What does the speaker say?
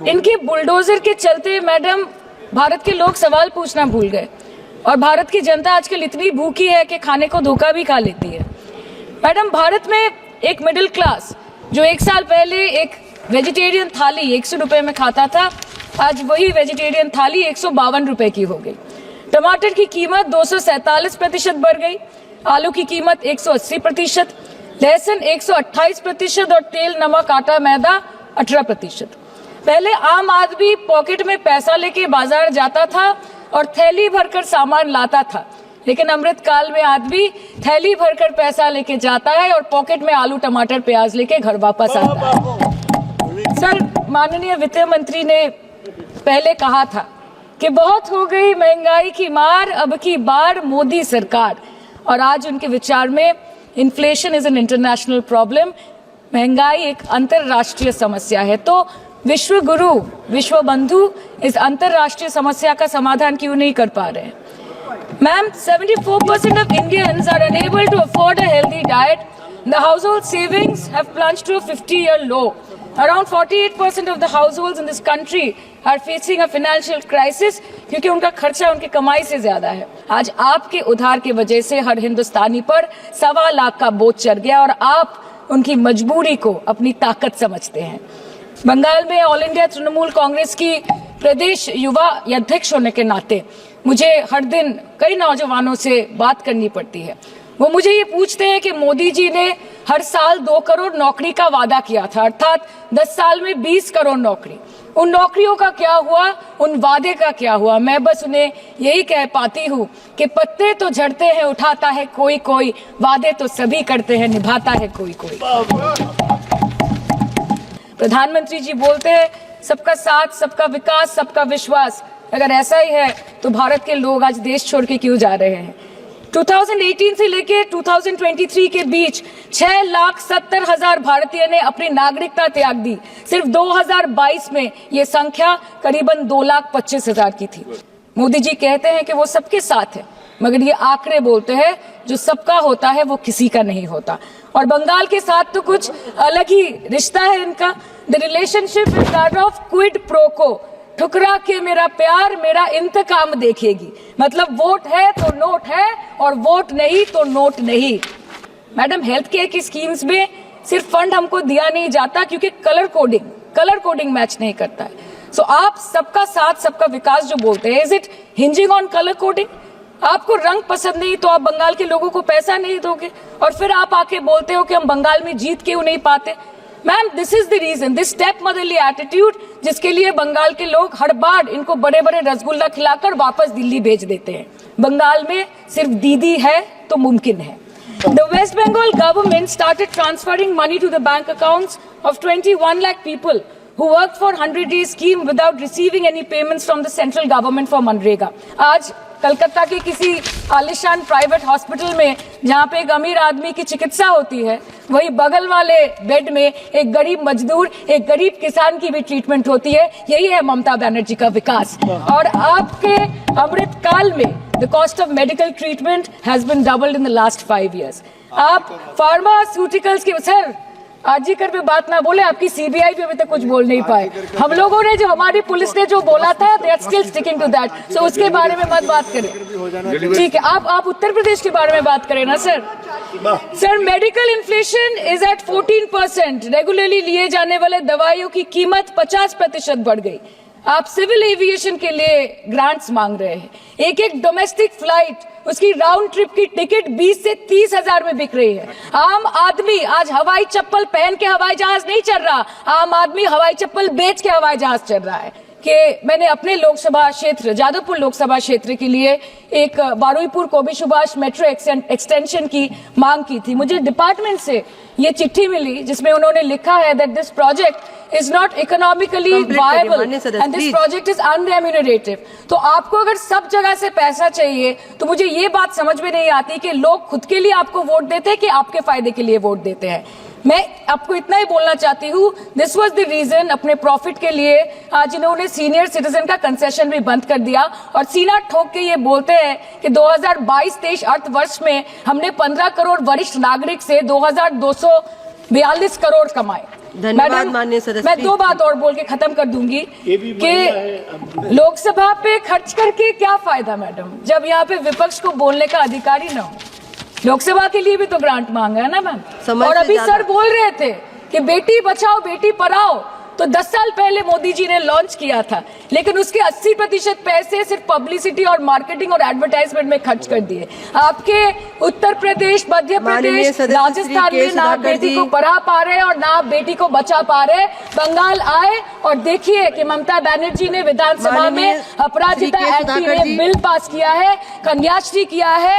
इनके बुलडोजर के चलते मैडम भारत के लोग सवाल पूछना भूल गए और भारत की जनता आजकल इतनी भूखी है कि खाने को धोखा भी खा लेती है। मैडम भारत में एक मिडिल क्लास जो 1 साल पहले एक वेजिटेरियन थाली 100 रुपए में खाता था, आज वही वेजिटेरियन थाली 152 रुपए की हो गई। टमाटर की कीमत 247% बढ़ गई, आलू की कीमत 180%, लहसुन 128% और तेल, नमक, आटा, मैदा 18%। पहले आम आदमी पॉकेट में पैसा लेके बाजार जाता था और थैली भरकर सामान लाता था, लेकिन अमृतकाल में आदमी थैली भरकर पैसा लेके जाता है और पॉकेट में आलू, टमाटर, प्याज लेके घर वापस आता है। सर, माननीय वित्त मंत्री ने पहले कहा था कि बहुत हो गई महंगाई की मार, अब की बार मोदी सरकार, और आज उनके विचार में inflation is an international problem, महंगाई एक अंतरराष्ट्रीय समस्या है। तो विश्व गुरु, विश्व बंधु इस अंतरराष्ट्रीय समस्या का समाधान क्यों नहीं कर पा रहे हैं? Ma'am, 74% of Indians are unable to afford a healthy diet. The household savings have plunged to a 50-year low. Around 48% of the households in this country are facing a financial crisis क्योंकि उनका खर्चा उनकी कमाई से ज्यादा है। आज आपके उधार की वजह से हर हिंदुस्तानी पर 1.25 लाख का बोझ चढ़ गया और आप उनकी मजबूरी को अपनी ताकत समझते हैं। बंगाल में ऑल इंडिया तृणमूल कांग्रेस की प्रदेश युवा अध्यक्ष होने के नाते मुझे हर दिन कई नौजवानों से बात करनी पड़ती है। वो मुझे ये पूछते हैं कि मोदी जी ने हर साल 2 करोड़ नौकरी का वादा किया था, अर्थात 10 साल में 20 करोड़ नौकरी। उन नौकरियों का क्या हुआ, उन वादे का क्या हुआ? मैं बस उन्हें यही कह पाती हूँ कि पत्ते तो झड़ते हैं, उठाता है कोई कोई, वादे तो सभी करते हैं, निभाता है कोई कोई। प्रधानमंत्री जी बोलते हैं सबका साथ, सबका विकास, सबका विश्वास। अगर ऐसा ही है तो भारत के लोग आज देश छोड़ के क्यों जा रहे हैं? 2018 से लेके 2023 के बीच 6,70,000 भारतीय ने अपनी नागरिकता त्याग दी। सिर्फ 2022 में ये संख्या करीबन 2,25,000 की थी। मोदी जी कहते हैं कि वो सबके साथ है, मगर ये आंकड़े बोलते हैं जो सबका होता है वो किसी का नहीं होता। और बंगाल के साथ तो कुछ अलग ही रिश्ता है इनका। The relationship is that of quid pro को, ठुकरा के मेरा प्यार मेरा इंतकाम देखेगी। मतलब वोट है तो नोट है और वोट नहीं तो नोट नहीं। मैडम, हेल्थ केयर की स्कीम्स में सिर्फ फंड हमको दिया नहीं जाता क्योंकि कलर कोडिंग मैच नहीं करता है। सो आप सबका साथ सबका विकास जो बोलते हैं, is it hinging on colour coding? आपको रंग पसंद नहीं तो आप बंगाल के लोगों को पैसा नहीं दोगे और फिर आप आके बोलते हो कि हम बंगाल में जीत क्यों नहीं पाते? Ma'am, this is the reason, this step motherly attitude, जिसके लिए बंगाल के लोग हर बार इनको बड़े बड़े रसगुल्ला खिलाकर वापस दिल्ली भेज देते हैं। बंगाल में सिर्फ दीदी है तो मुमकिन है। The West Bengal government started transferring money to the bank accounts of 21 lakh people who worked for 100-day scheme without receiving any payments from the central government for MNREGA. आज कलकत्ता के किसी आलिशान प्राइवेट हॉस्पिटल में जहां पे एक अमीर आदमी की चिकित्सा होती है, वही बगल वाले बेड में एक गरीब मजदूर, एक गरीब किसान की भी ट्रीटमेंट होती है। यही है ममता बनर्जी का विकास। और आपके अमृतकाल में the cost of medical treatment has been doubled in the last 5 years। आप फार्मास्यूटिकल्स के, सर आरजीकर पे बात ना बोले, आपकी सीबीआई पे अभी तक कुछ बोल नहीं पाए। हम लोगों ने जो, हमारी पुलिस ने जो बोला था, they are still sticking to that. So उसके बारे में मत बात करें, ठीक है? आप उत्तर प्रदेश के बारे में बात करें ना sir. Sir, medical inflation is at 14%। Regularly लिए जाने वाले दवाइयों की कीमत 50% बढ़ गई। आप सिविल एविएशन के लिए ग्रांट्स मांग रहे हैं। एक एक डोमेस्टिक फ्लाइट, उसकी राउंड ट्रिप की टिकट 20 से 30 हजार में बिक रही है। आम आदमी आज हवाई चप्पल पहन के हवाई जहाज नहीं चल रहा, आम आदमी हवाई चप्पल बेच के हवाई जहाज चल रहा है। कि मैंने अपने लोकसभा क्षेत्र, जादवपुर लोकसभा क्षेत्र के लिए एक बारुईपुर कोबी सुभाष मेट्रो एक्सटेंशन की मांग की थी। मुझे डिपार्टमेंट से ये चिट्ठी मिली जिसमें उन्होंने लिखा है that this project is not economically viable and this project is unremunerative. तो आपको अगर सब जगह से पैसा चाहिए तो मुझे ये बात समझ में नहीं आती कि लोग खुद के लिए आपको वोट देते हैं कि आपके फायदे के लिए वोट देते हैं। मैं आपको इतना ही बोलना चाहती हूँ, दिस वाज द रीजन, अपने प्रॉफिट के लिए आज इन्होंने सीनियर सिटीजन का कंसेशन भी बंद कर दिया और सीना ठोक के ये बोलते हैं कि 2022-23 अर्थ वर्ष में हमने 15 करोड़ वरिष्ठ नागरिक से 2,242 करोड़ कमाए। धन्यवाद मैडम, माननीय सदस्य। मैं 2 बात और बोल के खत्म कर दूंगी कि लोकसभा पे खर्च करके क्या फायदा मैडम, जब यहाँ पे विपक्ष को बोलने का अधिकार ही ना हो। लोकसभा के लिए भी तो ग्रांट मांगा है ना मैम। और अभी सर बोल रहे थे कि बेटी बचाओ बेटी पढ़ाओ, तो 10 साल पहले मोदी जी ने लॉन्च किया था, लेकिन उसके 80% पैसे सिर्फ पब्लिसिटी और मार्केटिंग और एडवर्टाइजमेंट में खर्च कर दिए। आपके उत्तर प्रदेश, मध्य प्रदेश, राजस्थान में ना आप बेटी को पढ़ा पा रहे और ना आप बेटी को बचा पा रहे। बंगाल आए और देखिए कि ममता बनर्जी ने विधानसभा में अपराजिता एक्ट में बिल पास किया है, कन्याश्री किया है।